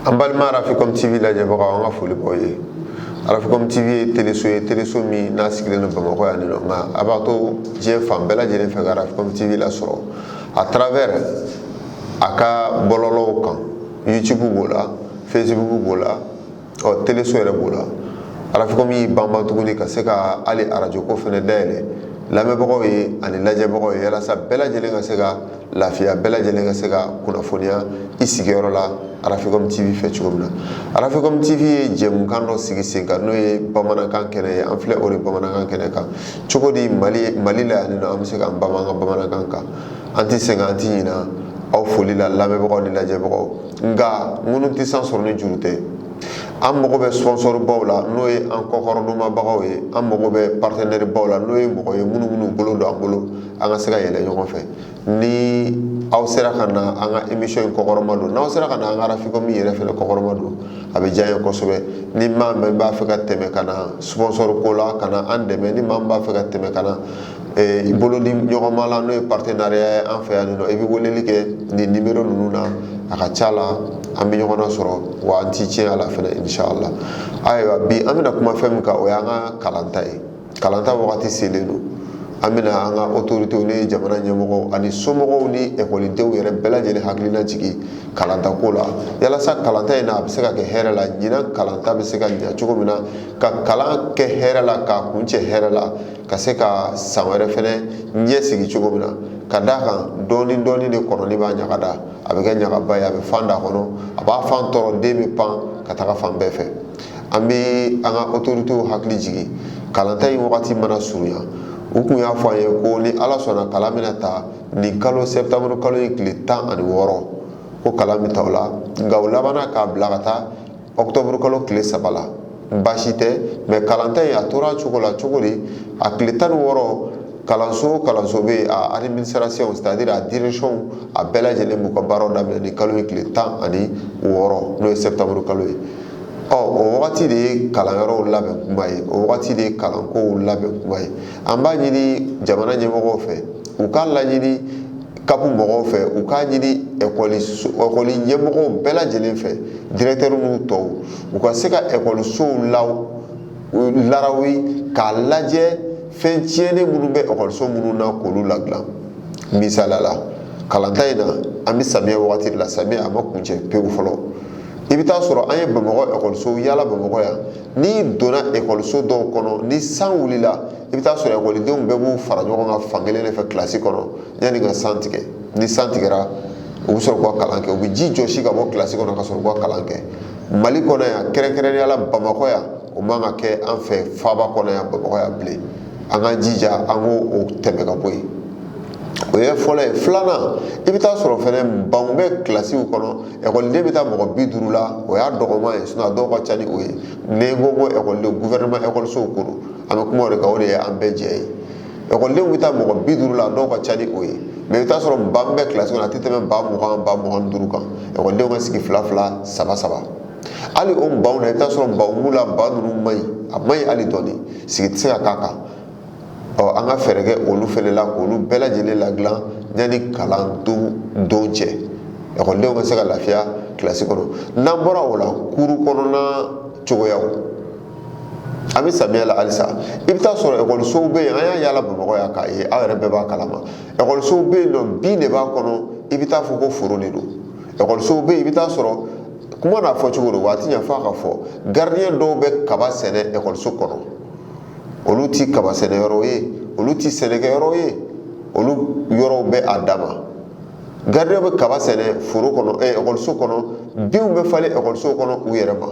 Ambalma Rafikom TV la jabaka nga foli boye Rafikom TV téléso mi na sigile no Bamako ya no nga abato je fam bela jere fe Rafikom TV la soro à travers aka bololo kan YouTube bola Facebook bola o téléso yere bola Rafikom yi bamba tuguni ka se ka ali radio ko fene dele lamɛbagaw ye ani lajɛbagaw ye yalasa bɛɛ lajɛlen ka se ka lafiya bɛɛ lajɛlen ka se ka kunnafoniya I sigiyɔrɔ la Rafikom TV fɛ cogo min na Rafikom TV ye jɛmukan dɔ sigi sen kan n'o ye bamanankan kɛnɛ ye an filɛ o de bamanankan kɛnɛ kan cogo di Mali la yan nɔ an bɛ se k'an bama an ka bamanankan kan an tɛ sɛgɛn an tɛ ɲinɛ aw foli la lamɛbagaw ni lajɛbagaw nka minnu tɛ san sɔrɔ ni juru tɛ an mago bɛ sponsor baw la n'o ye an kɔkɔrɔdonmabagaw ye an mago bɛ partenaire baw la n'o ye mɔgɔ ye minnu bolo don an bolo an ka se ka yɛlɛ ɲɔgɔn fɛ ni aw sera ka na an ka émission in kɔkɔrɔma don n'aw sera ka na an ka Rafikom yɛrɛ fɛnɛ kɔkɔrɔma don a bɛ diya n ye kosɛbɛ ni maa min b'a fɛ ka tɛmɛ ka na sponsor ko la ka na an dɛmɛ ni maa min b'a fɛ ka tɛmɛ ka na bolo di ɲɔgɔnma la n'o ye partenariat ye an fɛ yan nɔ I bɛ weleli kɛ nin numéro ninnu na a ka ca la an bɛ ɲɔgɔn sɔrɔ wa an ti tiɲɛ a la fɛnɛ inshallah ayiwa bi an bɛna kuma fɛn min kan o y'an ka kalanta ye kalanta wagati selen don an bɛna an ka autorités ni jamana ɲɛmɔgɔw ani somɔgɔw ni ekɔlidenw yɛrɛ bɛɛ lajɛlen hakilina jigin kalanta ko la yalasa kalanta in na a bɛ se ka kɛ hɛrɛ la ɲinan kalanta bɛ se ka ɲɛ cogo min na ka kalan kɛ hɛrɛ la k'a kuncɛ hɛrɛ la ka se ka san wɛrɛ fɛnɛ ɲɛ sigi cogo min na ka d'a kan dɔɔni dɔɔni de kɔnɔni b'a ɲagada a bɛ kɛ ɲagaba ye a bɛ fan da kɔnɔ a b'a fan tɔɔrɔ den bɛ pan ka taga fan bɛɛ fɛ an bɛ an ka autorités hakili jigin kalanta in wagati mana surunya u kun y'a fɔ an ye ko ni Ala sɔnna kalan bɛna ta nin kalo septembre kalo in tile 16 ko kalan bɛ ta o la nka u labanna k'a bila ka taa octobre kalo tile 3 la baasi tɛ mais kalanta in a tora cogo la cogo di a tile 16 kalanso kalanso bɛ a administration c'est-à-dire a direction a bɛɛ lajɛlen b'u ka baaraw daminɛ ni kalo in tile 16 n'o ye septembre kalo ye o wagati de ye kalanyɔrɔw labɛn kuma ye o wagati de ye kalankow labɛn kuma ye an b'a ɲini jamana ɲɛmɔgɔw fɛ u k'a laɲini kapu mɔgɔw fɛ u k'a ɲini ekɔli ɲɛmɔgɔw bɛɛ lajɛlen fɛ directeur n'u tɔw u ka se ka ekɔlisow larawi k'a lajɛ fɛn tiɲɛnen minnu bɛ ekɔliso minnu na k'olu ladilan misaliya la kalanta in na an bɛ samiyɛ wagati de la samiyɛ a ma kuncɛ pewu fɔlɔ I bɛ taa sɔrɔ an ye Bamakɔ ekɔliso yala Bamakɔ yan n'i donna ekɔliso dɔw kɔnɔ ni san wulila I bɛ taa sɔrɔ ekɔlidenw bɛɛ b'u fara ɲɔgɔn kan fan kelen de fɛ kilasi kɔnɔ yanni ka san tigɛ ni san tigɛra u bɛ sɔrɔ k'u ka kalan kɛ u bɛ ji jɔsi ka bɔ kilasi kɔnɔ ka sɔrɔ k'u ka kalan kɛ Mali kɔnɔ yan kɛrɛnkɛrɛnnenya la Bamakɔ yan o man ka kɛ an fɛ faaba kɔnɔ yan Bamakɔ yan bilen an ka jija an k'o tɛmɛ ka bɔ yen o ye fɔlɔ ye filanan I bɛ taa sɔrɔ fɛnɛ banw bɛ kilasiw kɔnɔ ekɔliden bɛ taa mɔgɔ 50 la o y'a dɔgɔman ye sinon a dɔw ka ca ni o ye ni n ko ko ekɔliden gouvernement ekɔlisow ko don an bɛ kuma o de kan o de ye an bɛɛ jɛ ye ekɔlidenw bɛ taa mɔgɔ 50 la a dɔw ka ca ni o ye mais I bɛ taa sɔrɔ ba min bɛ kilasi kɔnɔ a tɛ tɛmɛ ba 20 ba 25 kan ekɔlidenw ka sigi 2 3 hali o baw na I bɛ taa sɔrɔ baw b'u la ba ninnu man ɲi a man ɲi hali dɔɔni sigi tɛ se ka k'a kan an ka fɛɛrɛ kɛ olu fɛnɛ la k'olu bɛɛ lajɛlen ladilan yanni kalan don cɛ ekɔlidenw ka se ka lafiya kilasi kɔnɔ n'an bɔra o la kuru kɔnɔna cogoyaw an bɛ samiya la halisa I bɛ taa sɔrɔ ekɔlisow bɛ yen an y'a yala Bamakɔ yan k'a ye aw yɛrɛ bɛɛ b'a kalama ekɔlisow bɛ yen nɔ bin de b'a kɔnɔ I bɛ taa fɔ ko foro de don ekɔlisow bɛ yen I bɛ taa sɔrɔ kuma n'a fɔ cogo don waati ɲɛ f'a ka fɔ gardien dɔw bɛ kaba sɛnɛ ekɔliso kɔnɔ olu ti kaba sɛnɛyɔrɔ ye olu ti sɛnɛkɛyɔrɔ ye olu yɔrɔw bɛ a dama gardien bɛ kaba sɛnɛ foro kɔnɔ ekɔliso kɔnɔ binw bɛ falen ekɔliso kɔnɔ u yɛrɛ ma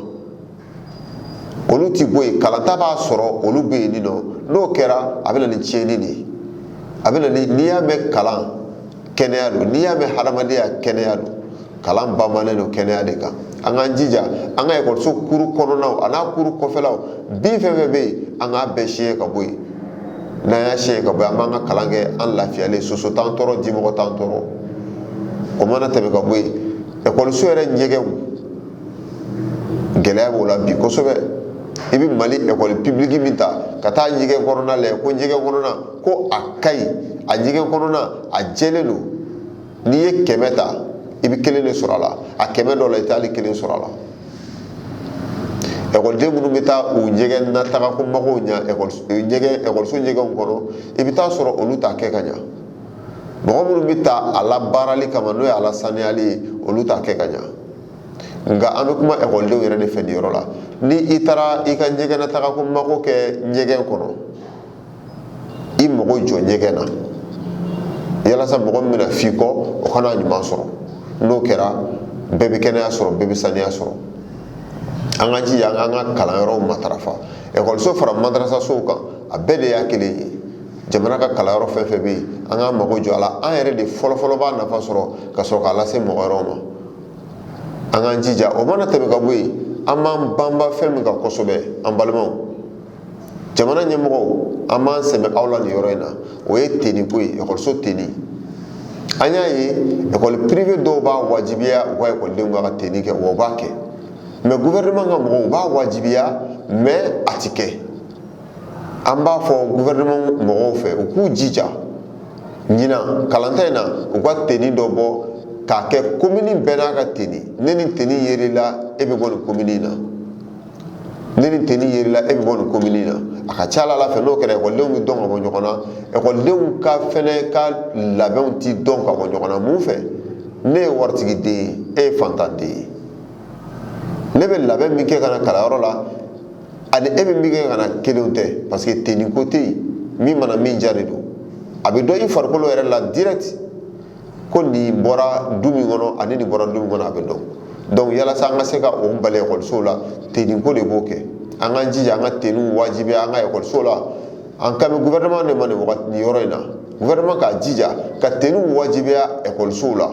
olu ti bɔ yen kalanta b'a sɔrɔ olu bɛ yen nɔ n'o kɛra a bɛ na ni tiɲɛni de ye a bɛ na ni n'i y'a mɛn kalan kɛnɛya don n'i y'a mɛn hadamadenya kɛnɛya don kalan bamanen don kɛnɛya de kan an k'an jija an ka ekɔliso kuru kɔnɔnaw a n'a kuru kɔfɛlaw bin fɛn fɛn bɛ yen an k'a bɛɛ siɲɛ ka bɔ yen n'an y'a siɲɛ ka bɔ yen an b'an ka kalan kɛ an lafiyalen soso t'an tɔɔrɔ dimɔgɔ t'an tɔɔrɔ o mana tɛmɛ ka bɔ yen ekɔliso yɛrɛ ɲɛgɛnw gɛlɛya b'o la bi kosɛbɛ I bɛ Mali ekɔli publique min ta ka taa ɲɛgɛn kɔnɔna lajɛ ko ɲɛgɛn kɔnɔna ko a ka ɲi a ɲɛgɛn kɔnɔna a jɛlen don n'i ye 100 ta i bɛ kelen de sɔrɔ a la a 100 dɔ la i t'ale kelen sɔrɔ a la ekɔliden minnu bɛ taa u ɲɛgɛn nataga ko magow ɲa ekɔliso ɲɛgɛnw kɔnɔ i bɛ taa sɔrɔ olu t'a kɛ ka ɲa mɔgɔ minnu bɛ taa a labaarali kama n'o ye a lasaniyali ye olu t'a kɛ ka ɲa nka an bɛ kuma ekɔlidenw yɛrɛ de fɛ nin yɔrɔ la ni i taara i ka ɲɛgɛn nataga ko mago kɛ ɲɛgɛn kɔnɔ i mago jɔ ɲɛgɛn na yalasa mɔgɔ min bɛna f'i kɔ o kana ɲuman sɔrɔ n'o kɛra bɛɛ bɛ kɛnɛya sɔrɔ bɛɛ bɛ saniya sɔrɔ an ka jija an k'an ka kalanyɔrɔw matarafa ekɔliso fara madrasasow kan a bɛɛ de y'a kelen ye jamana ka kalanyɔrɔ fɛn fɛn bɛ yen an k'an mago jɔ a la an yɛrɛ de fɔlɔfɔlɔ b'a nafa sɔrɔ ka sɔrɔ k'a lase mɔgɔ wɛrɛw ma an k'an jija o mana tɛmɛ ka bɔ yen an b'an banba fɛn min kan kosɛbɛ an balimaw jamana ɲɛmɔgɔw an b'an sɛmɛ aw la nin yɔrɔ in na o ye teni ko ye ekɔliso teni an y'a ye ekɔli pirive dɔw b'a wajibiya u ka ekɔlidenw ka teni kɛ wa u b'a kɛ mais gouvernement ka mɔgɔw u b'a wajibiya mais a ti kɛ an b'a fɔ gouvernement mɔgɔw fɛ u k'u jija ɲinan kalanta in na u ka teni dɔ bɔ k'a kɛ commune bɛɛ n'a ka teni ne ni teni yerila e bɛ bɔ nin commune in na ne ni teni yerila e bɛ bɔ nin commune in na a ka ca ala fɛ n'o kɛra ekɔlidenw bɛ dɔn ka bɔ ɲɔgɔn na ekɔlidenw ka fɛnɛ ka labɛnw ti dɔn ka bɔ ɲɔgɔn na mun fɛ ne ye waritigi den ye e ye fantan den ye ne bɛ labɛn min kɛ ka na kalanyɔrɔ la ani e bɛ min kɛ ka na kelenw tɛ parce que teni ko tɛ yen min mana min diya de don a bɛ dɔn i farikolo yɛrɛ la direct ko nin bɔra du min kɔnɔ ani nin bɔra du min kɔnɔ a bɛ dɔn donc yalasa an ka se ka o bali ekɔlisow la teni ko de b'o kɛ an k'an jija an ka teniw wajibiya an ka ekɔlisow la an kan bɛ gouvernement de ma nin yɔrɔ in na gouvernement k'a jija ka teniw wajibiya ekɔlisow la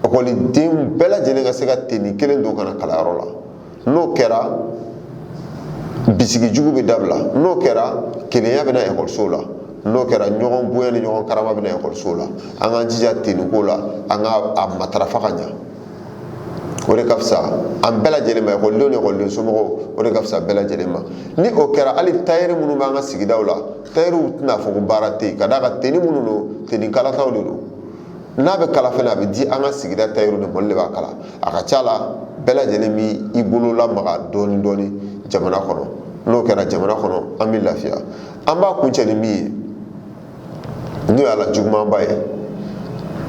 ekɔliden bɛɛ lajɛlen ka se ka teni kelen don ka na kalanyɔrɔ la n'o kɛra bisigi jugu bɛ dabila n'o kɛra kelenya bɛ na ekɔlisow la n'o kɛra ɲɔgɔn bonya ni ɲɔgɔn karama bɛ na ekɔlisow la an k'an jija teniko la an ka a matarafa ka ɲa o de ka fisa an bɛɛ lajɛlen ma ekɔlidenw ni ekɔliden somɔgɔw o de ka fisa bɛɛ lajɛlen ma ni o kɛra hali tayɛri minnu b'an ka sigidaw la tayɛriw tɛna fɔ ko baara tɛ yen ka d'a kan teni minnu don teni kalataw de don n'a bɛ kala fɛnɛ a bɛ di an ka sigida tayɛriw de ma olu de b'a kala a ka ca la bɛɛ lajɛlen b'i bolo lamaga dɔɔni dɔɔni jamana kɔnɔ n'o kɛra jamana kɔnɔ an bɛ lafiya an b'a kuncɛ ni min ye n'o y'a la jugumanba ye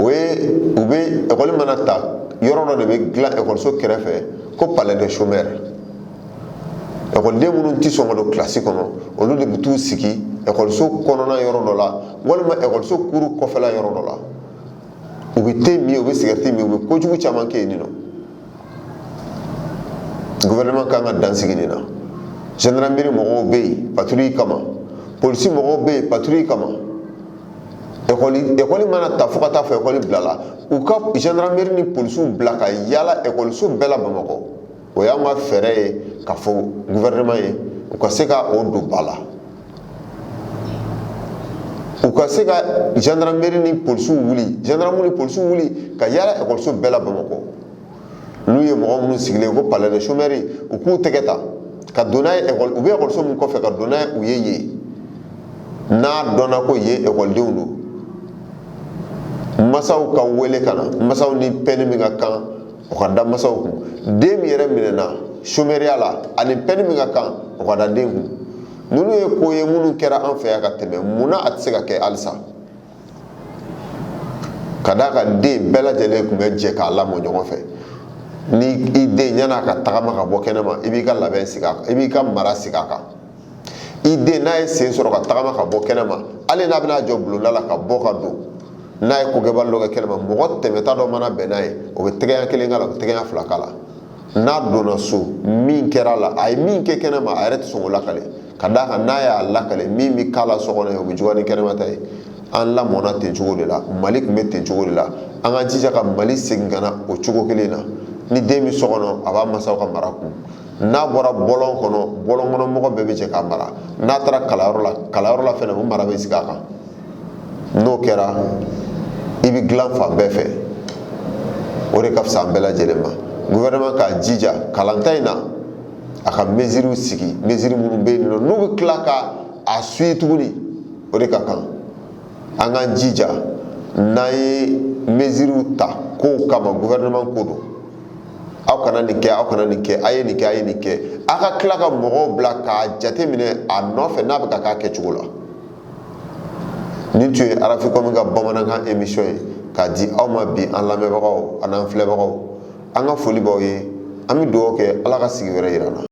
o ye u bɛ ekɔli mana ta yɔrɔ dɔ de bɛ dilan ekɔliso kɛrɛfɛ ko palais des chômeurs ekɔliden minnu tɛ sɔn ka don kilasi kɔnɔ olu de bɛ t'u sigi ekɔliso kɔnɔna yɔrɔ dɔ la walima ekɔliso kuru kɔfɛla yɔrɔ dɔ la u bɛ te min u bɛ sigɛriti min u bɛ kojugu caman kɛ yen nɔ gouvernement kan ka dansigi nin na gendarmerie mɔgɔw bɛ yen patrouille kama polisi mɔgɔw bɛ yen patrouille kama ekɔli mana ta fo ka taa fɔ ekɔli bilala u ka gendarmerie ni polisiw bila ka yala ekɔliso bɛɛ la bamakɔ o y'an ka fɛɛrɛ ye ka fɔ gouvernement ye u ka se ka o don ba la u ka se ka gendarmerie ni polisiw wuli gendarmerie ni polisiw wuli ka yala ekɔliso bɛɛ la bamakɔ n'u ye mɔgɔ minnu sigilen ko palais des chômeurs u k'u tɛgɛ ta ka don n'a ye ekɔli u bɛ ekɔliso min kɔfɛ ka don n'a ye u ye yen n'a dɔnna ko yen ekɔlidenw don masaw ka wele ka na masaw ni pɛni min ka kan o ka da masaw kun den min yɛrɛ minɛna chômeuria la ani pɛni min ka kan o ka da den kun ninnu ye ko ye minnu kɛra an fɛ yan ka tɛmɛ munna a tɛ se ka kɛ halisa ka d'a kan den bɛɛ lajɛlen tun bɛ jɛ k'a lamɔ ɲɔgɔn fɛ ni i den yan'a ka tagama ka bɔ kɛnɛma i b'i ka labɛn sigi a kan i b'i ka mara sigi a kan i den n'a ye sen sɔrɔ ka tagama ka bɔ kɛnɛma hali n'a bɛna jɔ bulonda la ka bɔ ka don n'a ye kokɛbali dɔ kɛ kɛnɛma mɔgɔ tɛmɛta dɔ mana bɛn n'a ye o bɛ tɛgɛya kelen k'a la o bɛ tɛgɛya fila k'a la n'a donna so min kɛra la a ye min kɛ kɛnɛma a yɛrɛ tɛ sɔn k'o lakale ka d'a kan n'a y'a lakale min bɛ k'a la so kɔnɔ ye o bɛ juguya ni kɛnɛma ta ye an lamɔna ten cogo de la mali tun bɛ ten cogo de la an ka jija ka mali segin ka na o cogo kelen na ni den bɛ so kɔnɔ a b'a masaw ka mara kun n'a bɔra bɔlɔn kɔnɔ bɔlɔn kɔnɔ mɔgɔ bɛɛ bɛ jɛ k'a mara n'a taara kalanyɔrɔ la fɛnɛ o mara bɛ sigi a kan n'o kɛra i bɛ dilan fan bɛɛ fɛ o de ka fisa an bɛɛ lajɛlen ma gouvernement k'a jija kalanta in na a ka mesures sigi mesures minnu bɛ yen nɔ n'u bɛ tila ka a suit tuguni o de ka kan an k'an jija n'an ye mesures ta ko kama gouvernement ko do aw kana nin kɛ aw kana nin kɛ a ye nin kɛ a ye nin kɛ a ka tila ka mɔgɔw bila k'a jateminɛ a nɔfɛ n'a bɛ ka k'a kɛcogo la nin tun ye Araficom ka bamanankan émission ye k'a di aw ma bi an lamɛnbagaw an'an filɛbagaw an ka foli b'aw ye an bɛ dugawu kɛ Ala ka sigi wɛrɛ yira an na